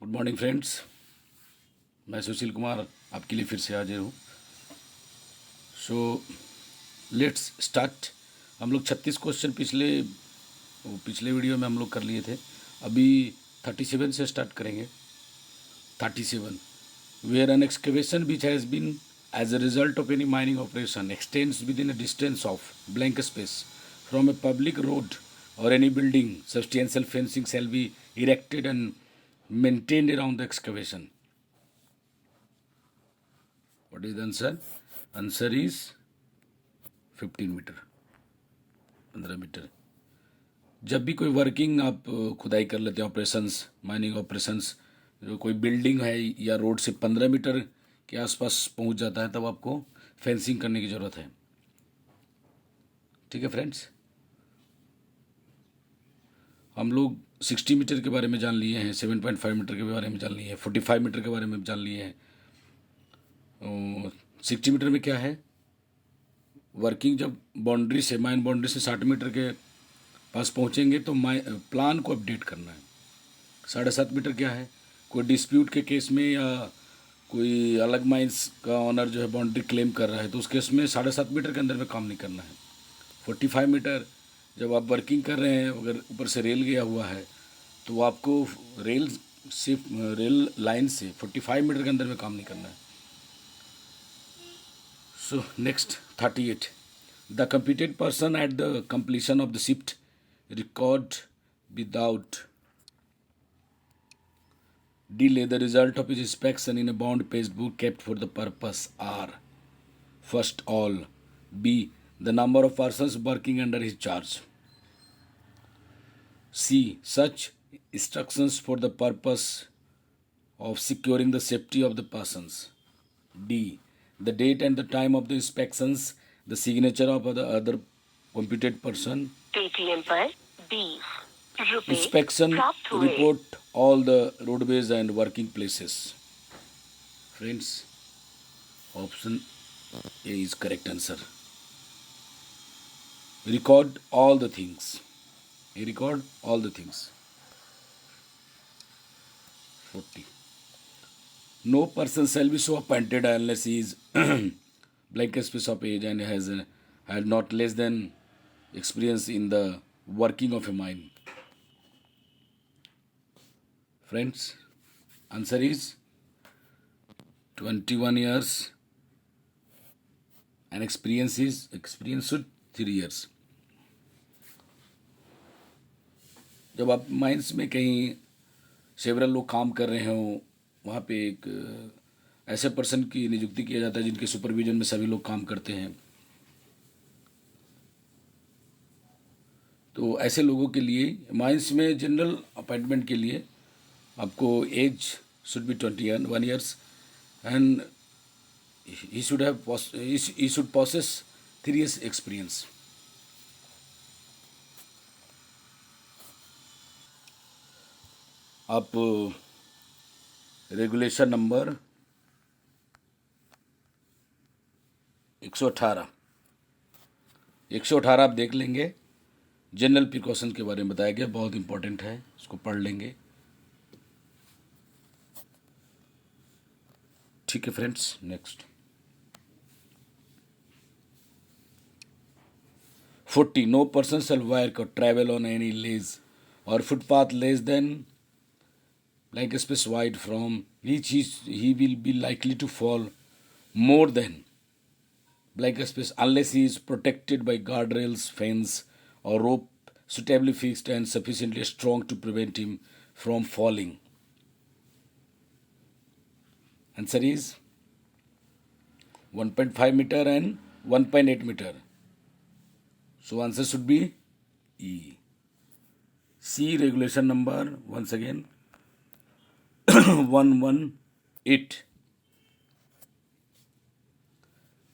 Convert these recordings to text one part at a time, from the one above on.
Good morning friends, मैं सुशील कुमार आपके लिए फिर से हाजिर हूँ। So let's start. हम लोग 36 क्वेश्चन पिछले वीडियो में हम लोग कर लिए थे। अभी 37 से स्टार्ट करेंगे। 37 where an excavation which has been as a result of any mining operation extends within a distance of blank space from a public road or any building, substantial fencing shall be erected and maintained around the excavation. What is the answer? Answer is 15 metre, 15 metre. जब भी कोई working आप खुदाई कर लेते हैं, operations, mining operations, जो कोई बिल्डिंग है या रोड से 15 मीटर के आसपास पहुंच जाता है, तब आपको फेंसिंग करने की ज़रूरत है। ठीक है फ्रेंड्स, हम लोग 60 मीटर के बारे में जान लिए हैं, 7.5 मीटर के बारे में जान लिए हैं, 45 मीटर के बारे में जान लिए हैं। 60 मीटर में क्या है, वर्किंग जब बाउंड्री से, माइन बाउंड्री से 60 मीटर के पास पहुंचेंगे तो प्लान को अपडेट करना है। 7.5 मीटर क्या है, कोई डिस्प्यूट के केस में या कोई अलग माइंस का ऑनर जो है बाउंड्री क्लेम कर रहा है, तो उस केस में 7.5 मीटर के अंदर में काम नहीं करना है। 45 मीटर जब आप वर्किंग कर रहे हैं, अगर ऊपर से रेल गया हुआ है तो आपको रेल लाइन से 45 मीटर के अंदर में काम नहीं करना है। So next 38. The competent person at the completion of the shift record without delay the result of his inspection in a bound page book kept for the purpose are: first all, B, the number of persons working under his charge, C, such instructions for the purpose of securing the safety of the persons, D, the date and the time of the inspections, the signature of the other competent person, Paytm पर 20 रुपए inspection प्राप्त हुए। report all the roadways and working places. Friends, option A is correct answer. Record all the things. Record all the things. 40. No person shall be so appointed unless he is blank space of age and had not less than experience in the working of a mine. Friends, answer is 21 years and experience should 3 years. जब आप mines में कहीं several लोग काम कर रहे हों, वहाँ पे एक ऐसे पर्सन की नियुक्ति किया जाता है जिनके सुपरविजन में सभी लोग काम करते हैं। तो ऐसे लोगों के लिए माइंस में जनरल अपॉइंटमेंट के लिए आपको age should be 21 years and he should possess 3 years experience. आप रेगुलेशन नंबर 118 आप देख लेंगे। जनरल प्रिकॉशन के बारे में बताया गया, बहुत इंपॉर्टेंट है, इसको पढ़ लेंगे। ठीक है friends, next 40. No person shall work or travel on any lanes or footpath less than blank space wide from which he will be likely to fall more than blank space unless he is protected by guardrails, fence or rope suitably fixed and sufficiently strong to prevent him from falling. Answer is 1.5 meter and 1.8 meter. So answer should be E. C, regulation number once again 118.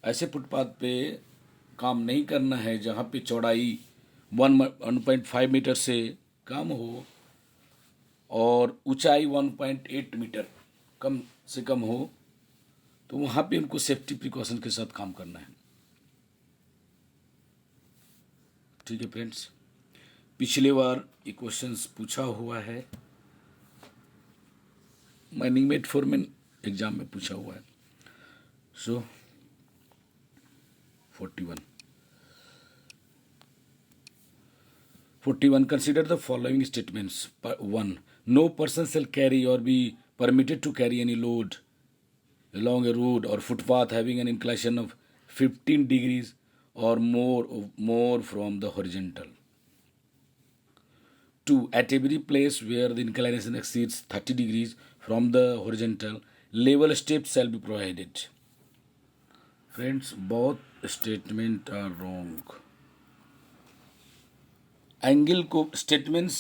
ऐसे footpath पे काम नहीं करना है जहाँ पे चौड़ाई 1.5 metre से कम हो और ऊंचाई 1.8 मीटर कम से कम हो, तो वहाँ पे उनको सेफ्टी प्रिकॉशन के साथ काम करना है। ठीक है फ्रेंड्स, पिछले बार ये क्वेश्चंस पूछा हुआ है, माइनिंग मेट फोरमैन एग्जाम में पूछा हुआ है। सो 41 consider the following statements. 1. No person shall carry or be permitted to carry any load along a road or footpath having an inclination of 15 degrees or more from the horizontal. 2. At every place where the inclination exceeds 30 degrees from the horizontal, level steps shall be provided. Friends, both statements are wrong. Angle को statements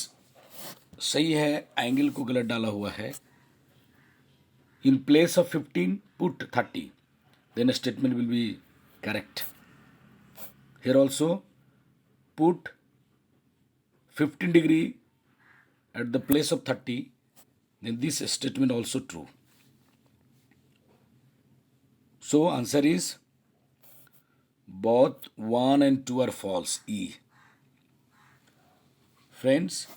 सही है, angle को गलत डाला हुआ है। In place of 15 put 30, then statement will be correct. Here also put 15 degree at the place of 30, then this statement also true. So answer is both 1 and 2 are false. E. Friends,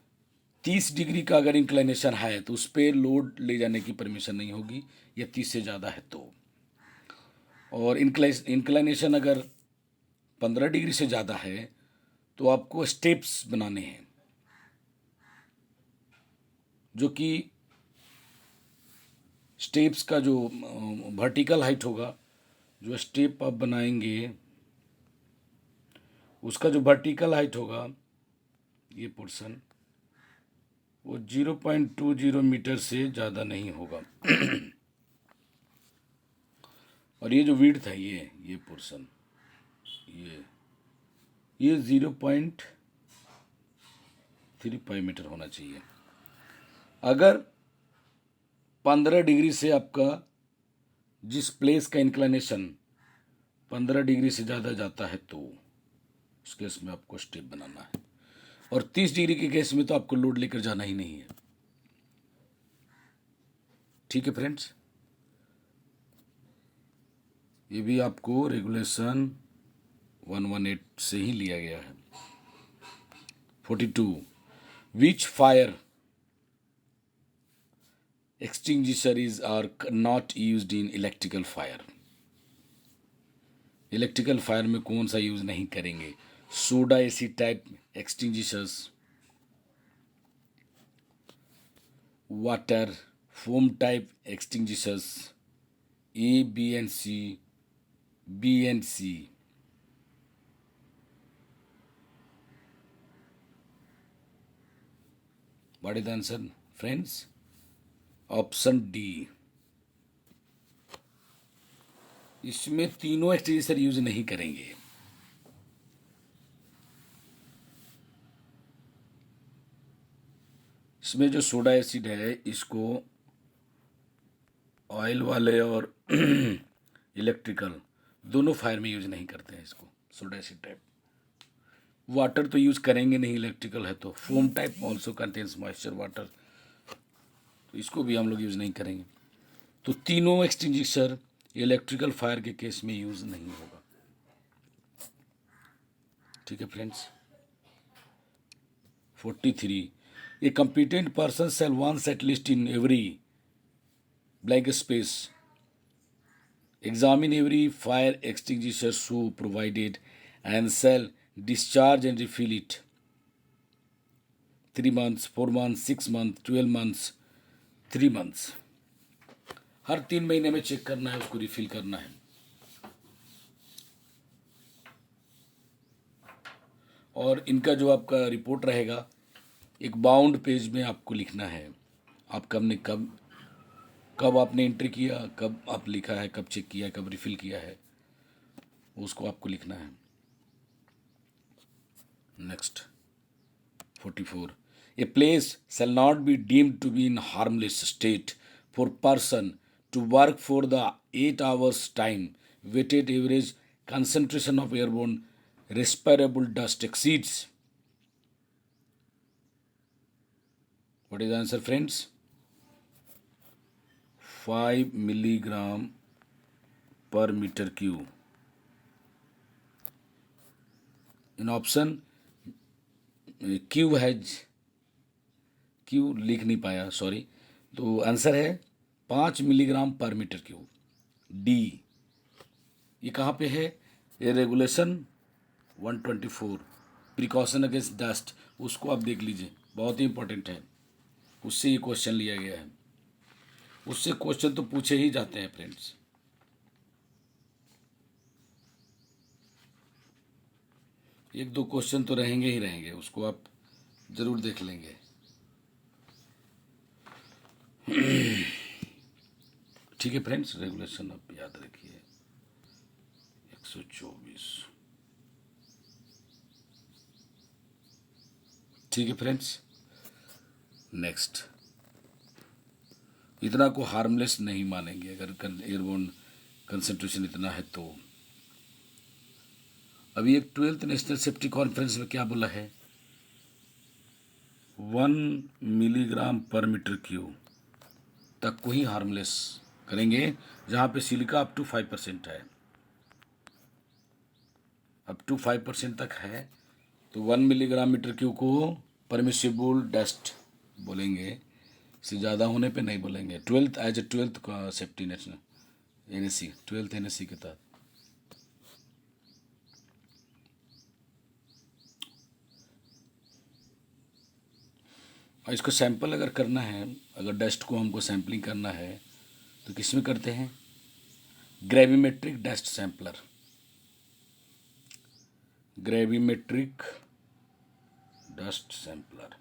30 degree का अगर inclination है तो उस पर load ले जाने की permission नहीं होगी, या 30 से ज़्यादा है तो। और इंक्लाइनेशन अगर 15 डिग्री से ज़्यादा है तो आपको स्टेप्स बनाने हैं, जो कि स्टेप्स का जो वर्टिकल हाइट होगा, जो स्टेप आप बनाएंगे उसका जो वर्टिकल हाइट होगा, ये पोर्शन वो 0.20 मीटर से ज़्यादा नहीं होगा। और ये जो विड्थ है, ये पोर्शन, ये 0.35 मीटर होना चाहिए। अगर 15 डिग्री से आपका जिस प्लेस का इंक्लाइनेशन 15 डिग्री से ज़्यादा जाता है तो उस केस में आपको स्टेप बनाना है। और 30 डिग्री के केस में तो आपको लोड लेकर जाना ही नहीं है। ठीक है फ्रेंड्स, ये भी आपको रेगुलेशन 118 से ही लिया गया है। 42. Which fire extinguishers are not used in electrical fire? Electrical fire में कौन सा यूज नहीं करेंगे? Soda acid type extinguishers, water foam type extinguishers, A, B and C, B and C. What is the answer friends? Option D. इसमें तीनों extinguisher use नहीं करेंगे। इसमें जो सोडा एसिड है, इसको ऑयल वाले और इलेक्ट्रिकल दोनों फायर में यूज नहीं करते हैं इसको, सोडा एसिड टाइप। वाटर तो यूज करेंगे नहीं, इलेक्ट्रिकल है तो। Foam type also contains moisture water, तो इसको भी हम लोग यूज नहीं करेंगे। तो तीनों एक्सटिंग्विशर इलेक्ट्रिकल फायर के केस में यूज नहीं होगा। ठीक है friends. 43. A competent person shall once at least in every blank space examine every fire extinguisher so provided and shall discharge and refill it 3 months, 4 months, 6 months, 12 months, 3 months। हर 3 महीने में check करना है, उसको refill करना है। और इनका जो आपका रिपोर्ट रहेगा, एक बाउंड पेज में आपको लिखना है, आप कब आपने एंट्री किया, कब आप लिखा है, कब चेक किया, कब रिफिल किया है, उसको आपको लिखना है। Next 44. A place shall not be deemed to be in harmless state for person to work for the 8 hours time weighted average concentration of airborne respirable dust exceeds. What is the answer friends? 5 milligram per meter cube. In option Q लिख नहीं पाया, sorry. तो answer है 5 milligram पर metre cube. D, ये कहाँ पे है? ये रेगुलेशन 124 प्रिकॉशन अगेंस्ट डस्ट, उसको आप देख लीजिए, बहुत ही इंपॉर्टेंट है, उससे ये क्वेश्चन लिया गया है। उससे क्वेश्चन तो पूछे ही जाते हैं फ्रेंड्स। एक दो क्वेश्चन तो रहेंगे ही रहेंगे, उसको आप जरूर देख लेंगे। ठीक है फ्रेंड्स, रेगुलेशन आप याद रखिए 124। ठीक है फ्रेंड्स, नेक्स्ट, इतना को हार्मलेस नहीं मानेंगे अगर एयरबोर्न कंसंट्रेशन इतना है तो। अभी एक 12th नेशनल सेफ्टी कॉन्फ्रेंस में क्या बोला है? 1 मिलीग्राम पर मीटर क्यूब तक को ही हार्मलेस करेंगे, जहाँ पे सिलिका अप टू 5% है, अप टू 5% तक है तो 1 मिलीग्राम मीटर क्यूब को परमिसिबल डस्ट बोलेंगे, से ज़्यादा होने पे नहीं बोलेंगे। 12th as a 12th safety national NSC 12th NSC के तहत। और इसको सैंपल अगर करना है, अगर डस्ट को हमको सैम्पलिंग करना है तो किस में करते हैं? Gravimetric dust sampler, gravimetric dust sampler.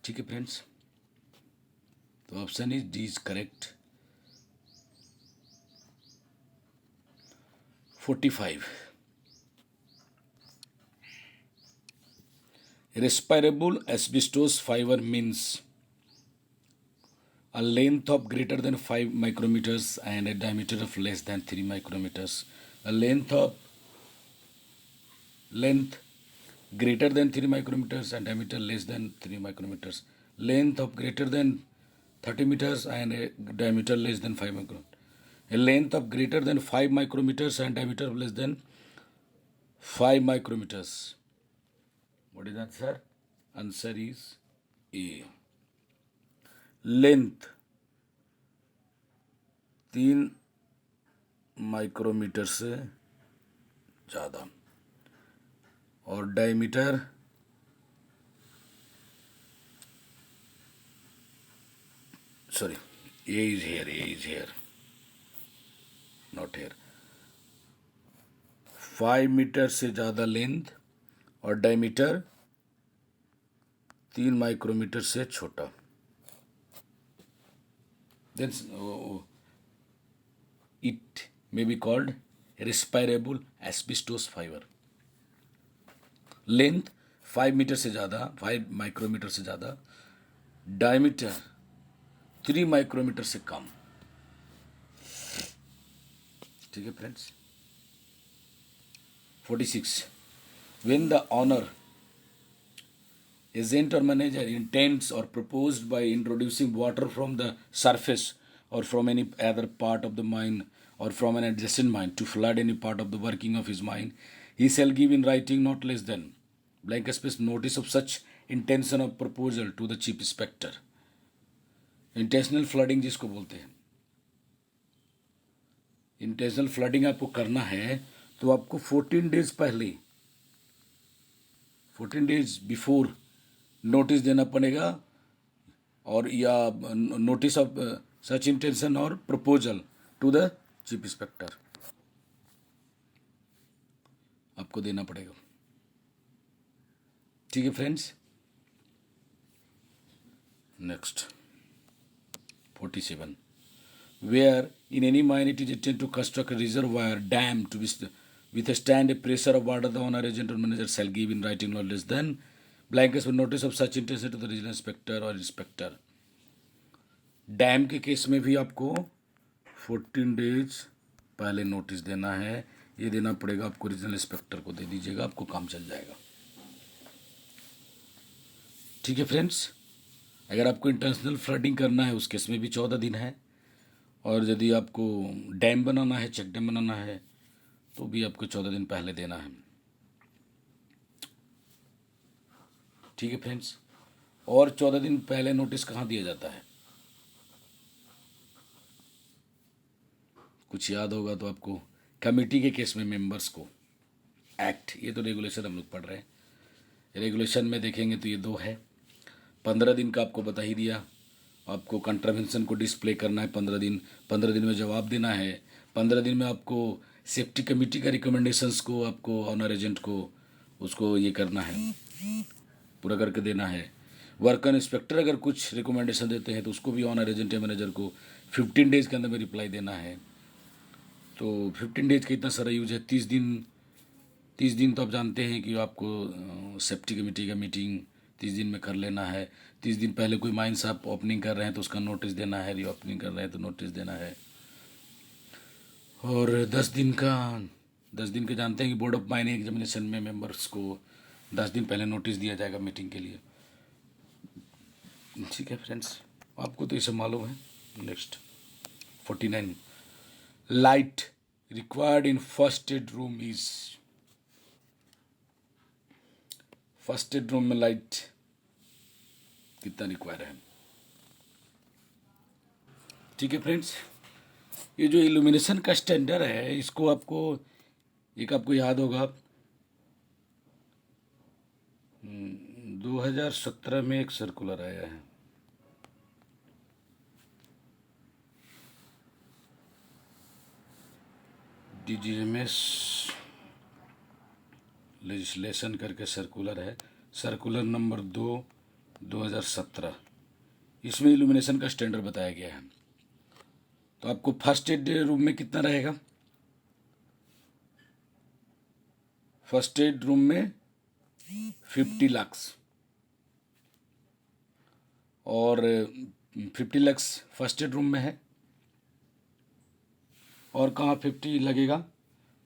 ठीक है फ्रेंड्स, तो option is D is correct. 45, respirable asbestos fiber means a length of greater than 5 micrometers and a diameter of less than 3 micrometers. A length greater than 3 micrometers and diameter less than 3 micrometers. Length of greater than 30 meters and a diameter less than 5 micrometers. A length of greater than 5 micrometers and diameter of less than 5 micrometers. What is the answer? Answer is A. Length 3 micrometre से ज़्यादा और diameter sorry, A is here, not here. 5 metre से ज़्यादा length और diameter 3 micrometre से छोटा। Then it may be called respirable asbestos fiber. Length 5 metre से ज़्यादा, 5 माइक्रोमीटर से ज़्यादा, डायमीटर 3 माइक्रोमीटर से कम। ठीक है friends. 46, when the owner, agent or manager intends or proposed by introducing water from the surface or from any other part of the mine or from an adjacent mine to flood any part of the working of his mine, he shall give in writing not less than blank space notice of such intention of proposal to the chief inspector. Intentional flooding जिसको बोलते हैं, intentional flooding आपको करना है तो आपको 14 days पहले, 14 days before notice देना पड़ेगा, और या नोटिस ऑफ सच इंटेंशन और proposal to the chief inspector आपको देना पड़ेगा। ठीक है friends. Next 47, where in any mine it is intended to construct a reservoir dam to withstand a pressure of water, the owner, agent or manager shall give in writing not less than blank with notice of such intention to the regional inspector or inspector. Dam के case में भी आपको 14 days पहले notice देना है, ये देना पड़ेगा आपको, रीजनल इंस्पेक्टर को दे दीजिएगा, आपको काम चल जाएगा। ठीक है फ्रेंड्स। अगर आपको इंटरनेशनल फ्लडिंग करना है उस केस में भी 14 दिन है, और यदि आपको डैम बनाना है, चेक डैम बनाना है, तो भी आपको 14 दिन पहले देना है। ठीक है फ्रेंड्स। और 14 दिन पहले नोटिस कहाँ दिया जाता है? कुछ याद होगा तो आपको। कमेटी के केस में मेंबर्स को एक्ट, ये तो रेगुलेशन हम लोग पढ़ रहे हैं। रेगुलेशन में देखेंगे तो ये 2 है। 15 दिन का आपको बता ही दिया। आपको कंट्रावेंशन को डिस्प्ले करना है 15 दिन में जवाब देना है। 15 दिन में आपको सेफ्टी कमेटी का रिकमेंडेशंस को आपको ऑनर एजेंट को उसको ये करना है, पूरा करके देना है। वर्क इंस्पेक्टर अगर कुछ रिकमेंडेशन देते हैं तो उसको भी ऑनर एजेंट या मैनेजर को 15 डेज के अंदर में रिप्लाई देना है। तो 15 डेज का इतना सारा यूज है। 30 दिन तो आप जानते हैं कि आपको सेफ्टी कमेटी का मीटिंग 30 दिन में कर लेना है। 30 दिन पहले कोई माइंस आप ओपनिंग कर रहे हैं तो उसका नोटिस देना है, रीओपनिंग कर रहे हैं तो नोटिस देना है। और 10 दिन के जानते हैं कि बोर्ड ऑफ माइनिंग एग्जामिनेशन में मेंबर्स को 10 दिन पहले नोटिस दिया जाएगा मीटिंग के लिए। ठीक है फ्रेंड्स, आपको तो ये सब मालूम है। Next 49, light required in first aid room is, first aid room में लाइट कितना रिक्वायर है? ठीक है फ्रेंड्स, ये जो इल्यूमिनेशन का स्टैंडर्ड है इसको आपको आपको याद होगा 2017 में एक सर्कुलर आया है। DGMS लेजिस्लेशन करके सर्कुलर है, सर्कुलर नंबर 2 2017। इसमें इल्यूमिनेशन का स्टैंडर्ड बताया गया है। तो आपको फर्स्ट एड रूम में कितना रहेगा? फर्स्ट एड रूम में 50 लक्स, और 50 लक्स फर्स्ट एड रूम में है। और कहाँ 50 लगेगा?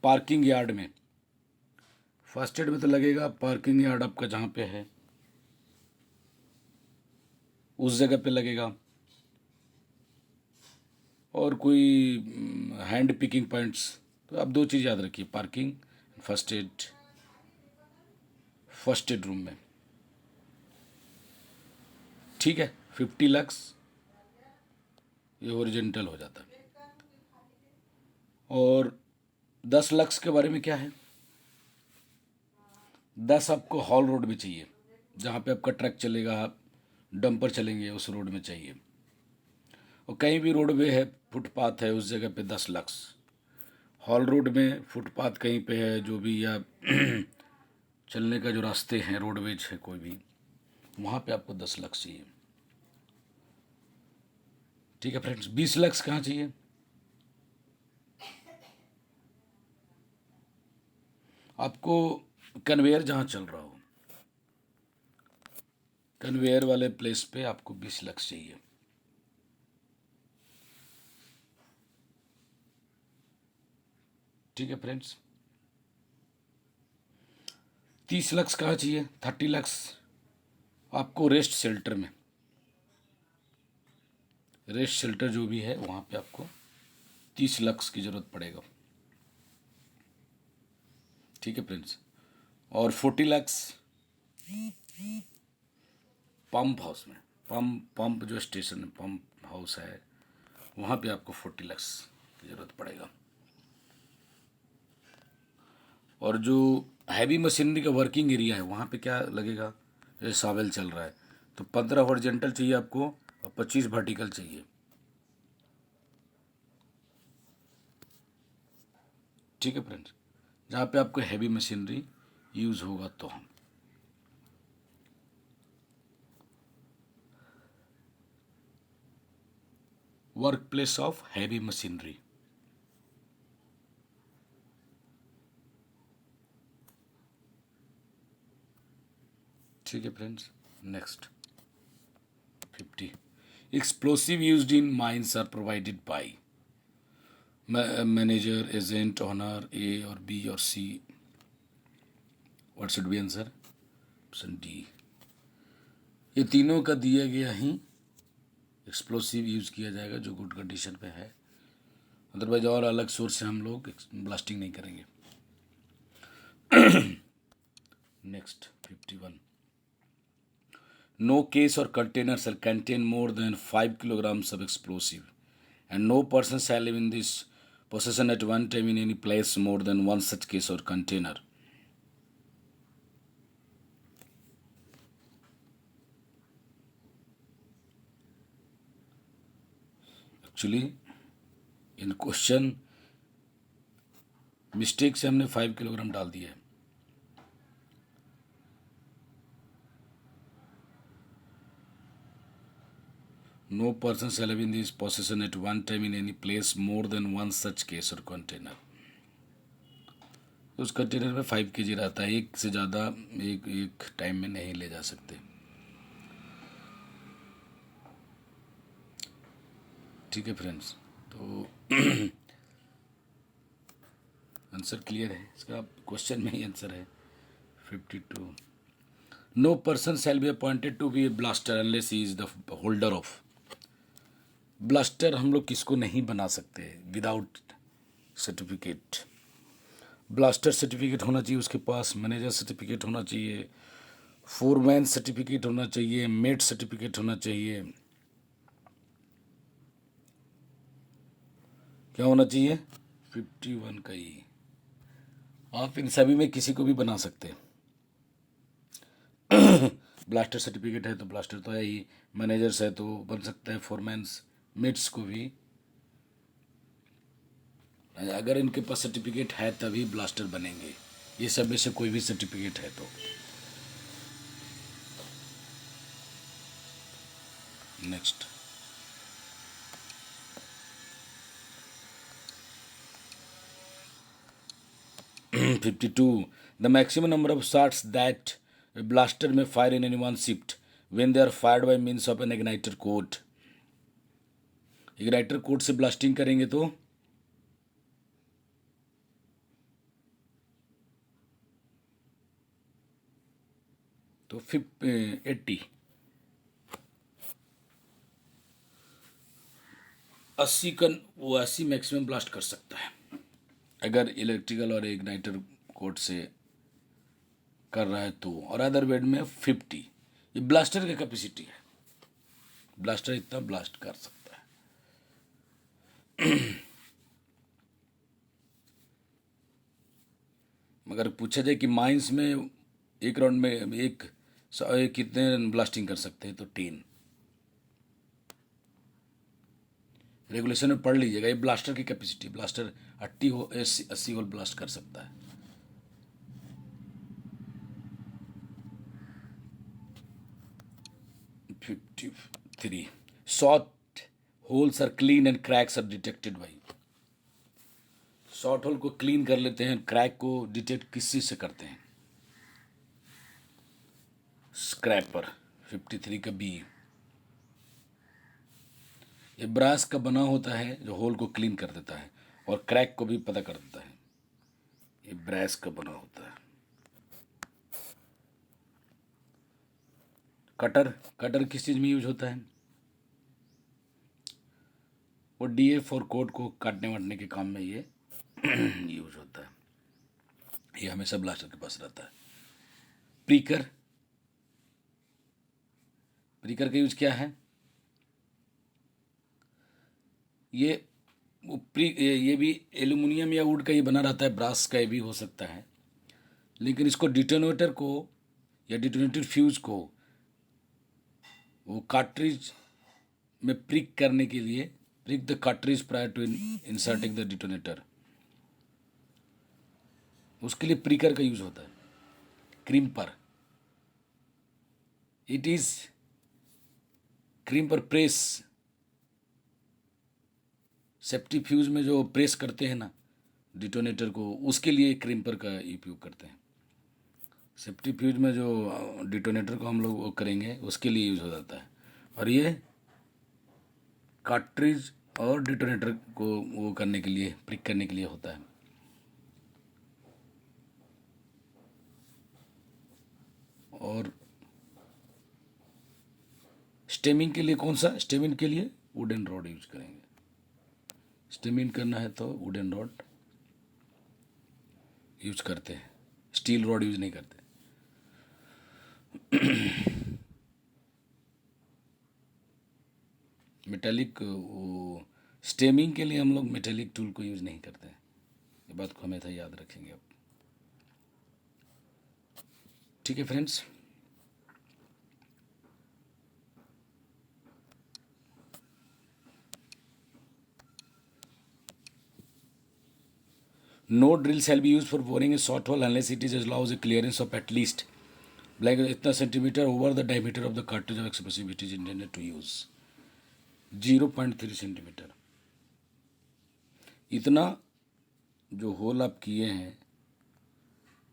पार्किंग यार्ड में। फर्स्ट एड में तो लगेगा पार्किंग यार्ड आपका जहाँ पे है उस जगह पे लगेगा। और कोई हैंड पिकिंग पॉइंट्स, तो आप 2 चीज़ याद रखिए, पार्किंग, फर्स्ट एड रूम में। ठीक है, 50 लक्स ये ओरिजेंटल हो जाता है। और 10 लक्स के बारे में क्या है? 10 आपको हॉल रोड में चाहिए, जहाँ पे आपका ट्रक चलेगा, डंपर चलेंगे, उस रोड में चाहिए। और कहीं भी रोडवे है, फुटपाथ है, उस जगह पे 10 लक्स। हॉल रोड में, फुटपाथ कहीं पे है जो भी, या चलने का जो रास्ते हैं, रोडवेज है कोई भी, वहाँ पे आपको 10 लक्स चाहिए। ठीक है फ्रेंड्स, 20 लक्स कहाँ चाहिए? आपको कन्वेयर जहाँ चल रहा हो, कन्वेयर वाले प्लेस पे आपको 20 लक्स चाहिए। ठीक है फ्रेंड्स, 30 लक्स कहाँ चाहिए? 30 लक्स आपको रेस्ट शेल्टर में, रेस्ट शेल्टर जो भी है वहाँ पे आपको 30 लक्स की ज़रूरत पड़ेगा। ठीक है फ्रेंड्स, और 40 लक्स पंप हाउस में, पंप जो स्टेशन है, पंप हाउस है, वहाँ पे आपको 40 लक्स की ज़रूरत पड़ेगा। और जो हैवी मशीनरी का वर्किंग एरिया है वहाँ पे क्या लगेगा? जैसे सावेल चल रहा है तो 15 हॉरिजॉन्टल चाहिए आपको और 25 वर्टिकल चाहिए। ठीक है फ्रेंड्स, जहाँ पे आपको हैवी मशीनरी यूज़ होगा तो हम work place of heavy machinery. ठीक है friends, next 50, explosive used in mines are provided by manager, agent, owner, A और बी और C. What should be answer? Option D. ये तीनों का दिया गया ही एक्सप्लोसिव यूज़ किया जाएगा जो गुड कंडीशन पे है, अदरवाइज और अलग सोर्स से हम लोग ब्लास्टिंग नहीं करेंगे। Next 51, No case or container shall contain more than 5 kilograms of explosive, and no person shall live in this possession at one time in any place more than one such case or container. Actually, in question mistake से हमने 5 kilogram डाल दिया है. No person shall have in this possession at one time in any place more than one such case or container. उस container में 5 kg रहता है, एक से ज़्यादा एक टाइम में नहीं ले जा सकते. ठीक है फ्रेंड्स, तो आंसर क्लियर है इसका. क्वेश्चन में ही आंसर है 52. No person shall be appointed to be a blaster unless he is the holder of. Blaster हम लोग किसको नहीं बना सकते विदाउट सर्टिफिकेट. ब्लास्टर सर्टिफिकेट होना चाहिए उसके पास, मैनेजर सर्टिफिकेट होना चाहिए, फोरमैन सर्टिफिकेट होना चाहिए, मेट सर्टिफिकेट होना चाहिए. क्या होना चाहिए? 51 का ही. आप इन सभी में किसी को भी बना सकते हैं. ब्लास्टर सर्टिफिकेट है तो ब्लास्टर तो है ही, मैनेजर्स है तो बन सकता है, फोरमैन्स, मेट्स को भी. अगर इनके पास सर्टिफिकेट है तभी ब्लास्टर बनेंगे. ये सब में से कोई भी सर्टिफिकेट है तो. Next. 52. The maximum number of shots that a blaster may fire in any one shift when they are fired by means of an igniter coat. Igniter code से ब्लास्टिंग करेंगे तो तो 80 का वो 80 मैक्सिमम ब्लास्ट कर सकता है अगर इलेक्ट्रिकल और इग्नाइटर कोड से कर रहा है तो. और अदर वेड में 50. ये ब्लास्टर की कैपेसिटी है, ब्लास्टर इतना ब्लास्ट कर सकता है. मगर पूछा जाए कि माइंस में एक राउंड में एक कितने ब्लास्टिंग कर सकते हैं तो 10. रेगुलेशन में पढ़ लीजिएगा. ये ब्लास्टर की कैपेसिटी, ब्लास्टर 80 होल ब्लास्ट कर सकता है. Three. Short holes are clean and cracks are detected by. Short hole को क्लीन कर लेते हैं, क्रैक को डिटेक्ट किस चीज से करते हैं? स्क्रैपर. 53 का बी. ये ब्रास का बना होता है जो होल को क्लीन कर देता है और क्रैक को भी पता कर देता है. ये ब्रास का बना होता है. कटर किस चीज़ में यूज होता है? वो DF और कोड को काटने वाटने के काम में ये यूज होता है. ये हमेशा ब्लास्टर के पास रहता है. प्रीकर का यूज क्या है? ये भी एल्यूमिनियम या वुड का ही बना रहता है, ब्रास का भी हो सकता है. लेकिन इसको डिटोनेटर को या डिटोनेटर फ्यूज को वो कार्ट्रिज में प्रिक करने के लिए, prick the cartridge prior to inserting the detonator, उसके लिए प्रिकर का यूज होता है. Crimper. It is crimper press. Safety fuse में जो प्रेस करते हैं ना डिटोनेटर को, उसके लिए क्रीम्पर का उपयोग करते हैं. सेफ्टी फ्यूज में जो डिटोनेटर को हम लोग वो करेंगे उसके लिए यूज हो जाता है. और ये कार्ट्रिज और डिटोनेटर को वो करने के लिए, प्रिक करने के लिए होता है. और स्टेमिंग के लिए कौन सा? स्टेमिंग के लिए वुडन रॉड यूज करेंगे. स्टेमिंग करना है तो वुडन रॉड यूज करते हैं, स्टील रॉड यूज नहीं करते. मेटेलिक वो स्टेमिंग के लिए हम लोग मेटेलिक टूल को यूज़ नहीं करते हैं। ये बात को हमेशा याद रखेंगे आप। ठीक है friends, no drill shall be used for boring a short hole unless it is allows a clearance of at least like इतना centimetre over the diameter of the cartridge of explosive it is intended to use। 0.3 centimetre इतना जो whole आप किए हैं,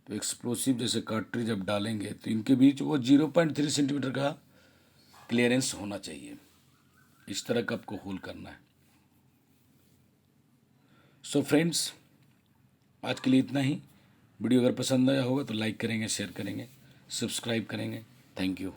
तो explosive जैसे cartridge अब डालेंगे तो इनके बीच वो 0.3 सेंटीमीटर का क्लियरेंस होना चाहिए। इस तरह का आपको होल करना है। सो फ्रेंड्स, आज के लिए इतना ही। वीडियो अगर पसंद आया होगा तो लाइक करेंगे, शेयर करेंगे, सब्सक्राइब करेंगे। Thank you.